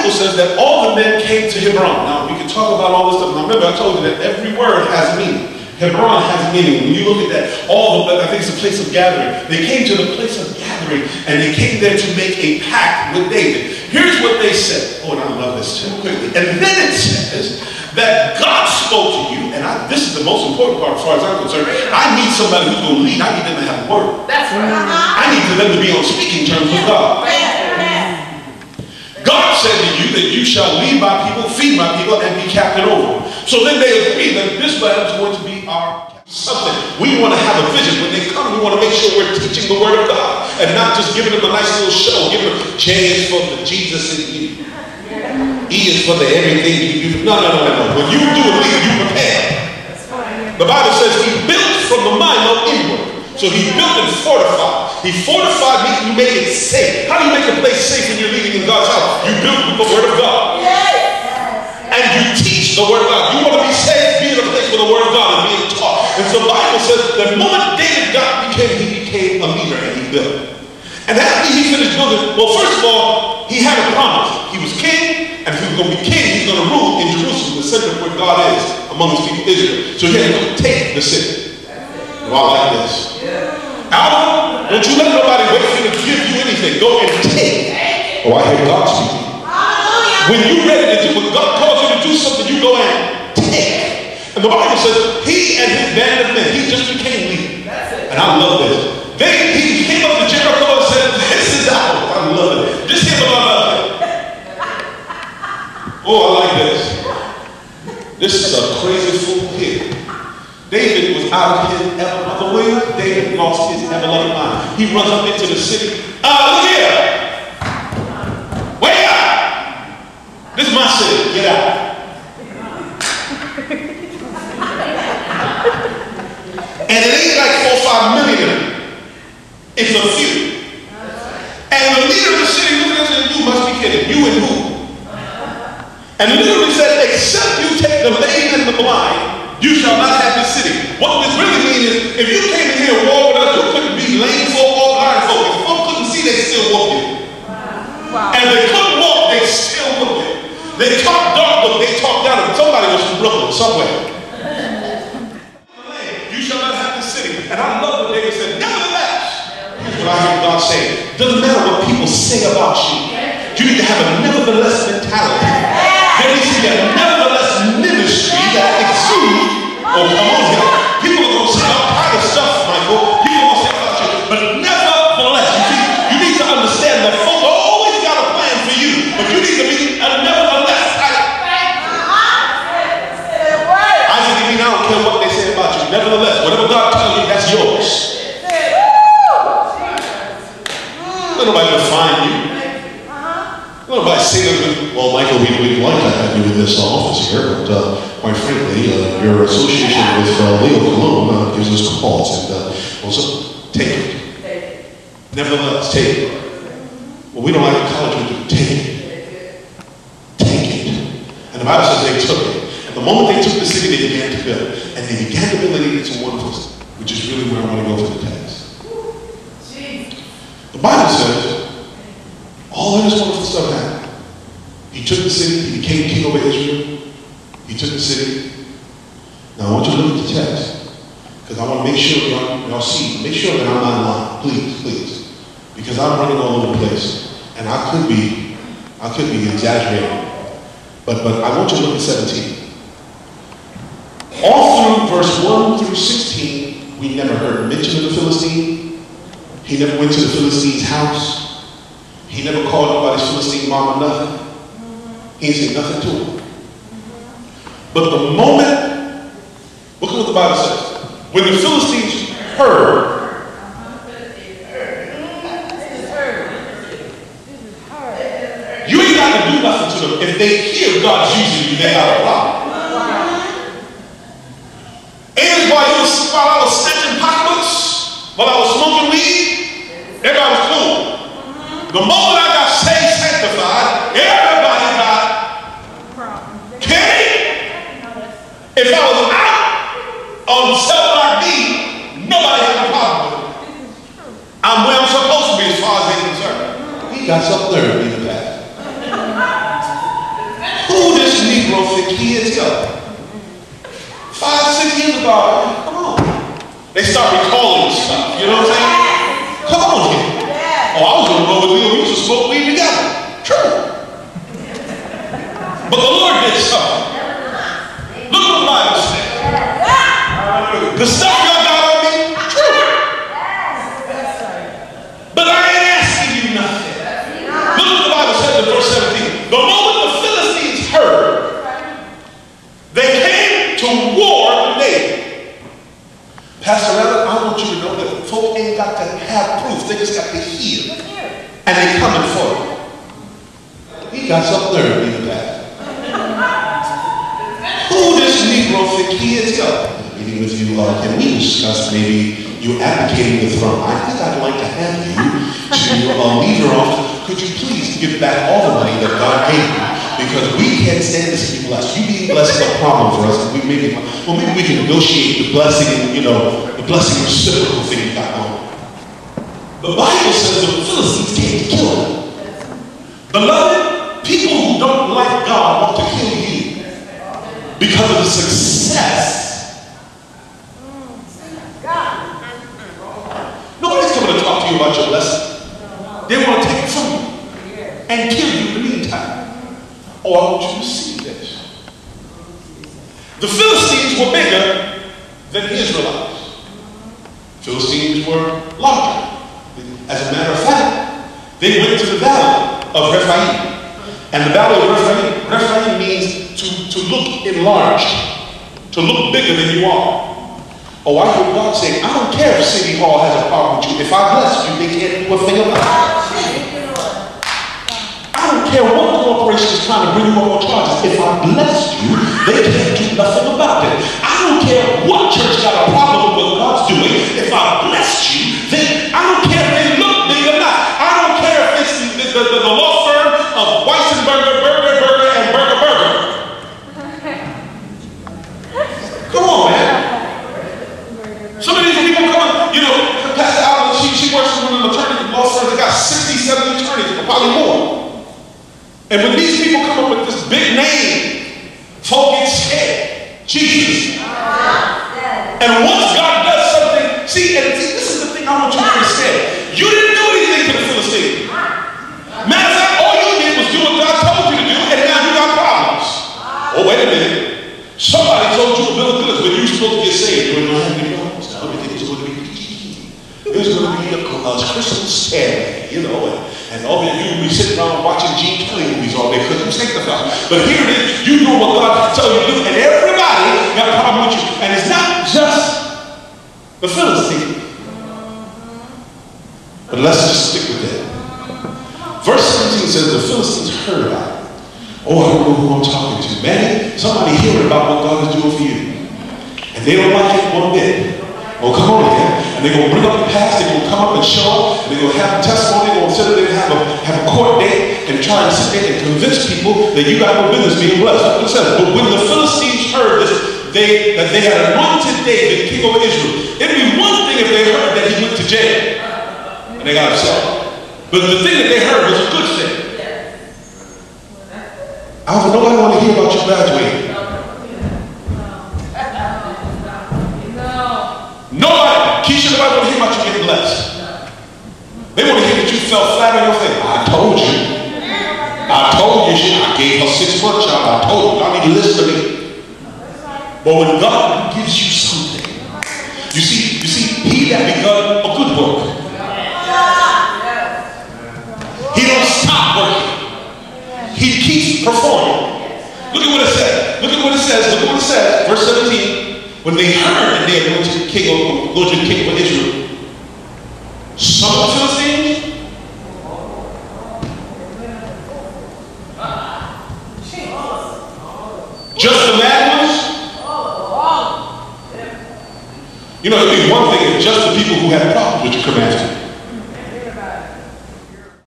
Bible says that all the men came to Hebron. Now, we can talk about all this stuff. Now, remember, I told you that every word has meaning. Hebron has meaning. When you look at that, I think it's a place of gathering. They came to the place of gathering, and they came there to make a pact with David. Here's what they said. Oh, and I love this too, quickly. And then it says that God spoke to you, and this is the most important part as far as I'm concerned. I need somebody who's going to lead. I need them to have a word. That's right. I need them to be on speaking terms with God. God said to you that you shall lead my people, feed my people, and be captain over them. So then they agreed that this land is going to be our something. We want to have a vision. When they come, we want to make sure we're teaching the word of God and not just giving them a nice little show. Giving them J is for the Jesus in you. E is for the everything you do. No. When you do it, you prepare. The Bible says he built from the mind of inward. So he built and fortified. He fortified means you make it safe. How do you make a place safe when you're living in God's house? You build with the word of God. And you teach the word of God. You want to be safe, be in a place where the word of God is being taught. And so the Bible says the moment David he became a leader and he built. And after he finished building, well, first of all, he had a promise. He was king, and if he was going to be king, he's going to rule in Jerusalem, the center of where God is among his people Israel. So he had to take the city. Well, I like this. Alvin, don't you let nobody wait for you to give you anything. Go and take. Oh, I hear God speaking. When you're ready to do what God calls you to do something, you go and take. And the Bible says he and his band of men, he just became leader. And I love this. He came up to Jericho and said, this is ours. I love it. Just hear what I love it. Oh, I like this. This is a crazy fool here. David was out of his ever-loving way. David lost his ever-loving mind. He runs up into the city. Look here. Wake up. This is my city. Get out. And it ain't like 4 or 5 million. It's a few. And the leader of the city looked at him and said, you must be kidding. You and who? And literally said, except you take the lame and the blind, you shall not have this city. What this really means is, if you came in here and war with us, you couldn't be lame folk or blind folk. If folk couldn't see, they still whoop you. Wow. And if they couldn't walk, they still whoop you. They talk dark, but they talk down. Somebody was from Brooklyn, somewhere. You shall not have this city. And I love what David said. Nevertheless, here's what I hear God say. Doesn't matter what people say about you. You need to have a nevertheless mentality. There needs to be a nevertheless ministry that exudes. Oh, come on here. People are going to say all kind of stuff, Michael. People are going to say about you. But nevertheless, you see, you need to understand that folk always got a plan for you. But you need to be a nevertheless type. Isaac, I don't care what they say about you. Nevertheless, whatever God tells you, that's yours. Let nobody define you. Well, by saying, well, Michael, we'd like to have you in this office here, but quite frankly, your association with Leo Cologne gives us calls, and also take it. Nevertheless, take it. Well, we don't like the college would do. Take it. Take it. And the Bible says they took it. And the moment they took the city, they began to build. And they began to build it into one place, which is really where I want to go for the text. The Bible says, all this wonderful stuff happened. He took the city, he became king over Israel. He took the city. Now I want you to look at the text, because I want to make sure y'all see, make sure that I'm not lying. Please. Because I'm running all over the place. And I could be exaggerating. But I want you to look at 17. All through verse 1 through 16, we never heard mention of the Philistine. He never went to the Philistine's house. He never called nobody's Philistine mama nothing. He didn't say nothing to him. But the moment, look at what the Bible says. When the Philistines heard, you ain't got to do nothing to them. If they hear God's using you, they got a problem. And while I was snatching pocketbooks, while I was smoking weed, everybody was cool. The moment I got saved, sanctified, everybody got Kenny. If I was out on self-ID, nobody had a problem with it. I'm where I'm supposed to be as far as they're concerned. He got some nerve in the past. Who this Negro think he is? Yo, 5, 6 years ago, come on. They start recalling stuff, you know what I'm saying? Come on here. Oh, I was going to roll with Leo. We used to smoke weed together. True. But the Lord did something. Look what the Bible says. The stuff y'all got on me, true. But I ain't asking you nothing. Look what the Bible says in verse 17. The moment the Philistines heard, they came to war with David. Pastor Allen, I want you to know that folk ain't got to have proof. They just got to hear. And they coming for it. He got some nerve in the back. Who this Negro think he is? Yo, meeting with you, can we discuss maybe you advocating the throne? I think I'd like to have you to lead her off. Could you please give back all the money that God gave you? Because we can't stand this to be blessed. You being blessed is a problem for us. Maybe we can negotiate the blessing and, the blessing reciprocal thing you got going. The Bible says the Philistines came to kill him. Beloved, people who don't like God want to kill you because of the success. Nobody's coming to talk to you about your blessing. They want to take it from you and kill you in the meantime. Oh, I want you to see this. The Philistines were bigger than the Israelites. Philistines were larger. As a matter of fact, they went to the valley of Rephaim. And the valley of Rephaim means to look enlarged, to look bigger than you are. Oh, I hear God saying, I don't care if City Hall has a problem with you. If I bless you, they can't do a thing about it. I don't care what corporation is trying to bring you up on charges. If I bless you, they can't do nothing about it. I don't care what church got a problem with what God's doing. If I bless you, then I don't care if they look big or not. I don't care if it's the law firm of Weissenberger, Burger, and Burger. Come on, man. Some of these people come on, Pastor Allen, she works with an attorney law firm that got 60, 70 attorneys, probably more. And when these people come up with this big name, folk get scared. Jesus. And once God does something, see, this is the thing I want you to understand. You didn't do anything to the Philistines. Matter of fact, all you did was do what God told you to do, and now you got problems. Oh, wait a minute. Somebody told you a bill of goods when you were supposed to get saved. You don't have any problems. Now everything is going to be peachy. There's going to be a Christmas Saturday, and all of you will be sitting around watching Gene Kelly movies all day because you sanctified. But here it is, you know what God tells you to do, and everybody got a problem with you. And it's not just the Philistines. But let's just stick with that. Verse 17 says the Philistines heard about it. Oh, I don't know who I'm talking to. Man, somebody hearing about what God is doing for you. And they don't like it one bit. Oh, come on, man. And they're going to bring up the past, they're going to come up and show up, and they're going to have a testimony, they're going to sit there and have a court date and try and sit there and convince people that you got no business being blessed. That's what it says. But when the Philistines heard this, that they had anointed David, king over Israel, it'd be one thing if they heard that he went to jail. And they got upset. But the thing that they heard was a good thing. Alpha, nobody want to hear about you graduating. Nobody. Keisha, nobody want to hear about you getting blessed. They want to hear that you fell flat on your face. I told you. I gave her 6 months, y'all. I told you. Y'all need to listen to me. But when God gives you something, you see, he that begun a good work, he don't stop working. He keeps performing. Look at what it says. Look at what it says. Verse 17. When they heard that they had gone to the king of Israel, some of the Philistines just the mad ones. It'd be one thing if just the people who had problems with your commandment.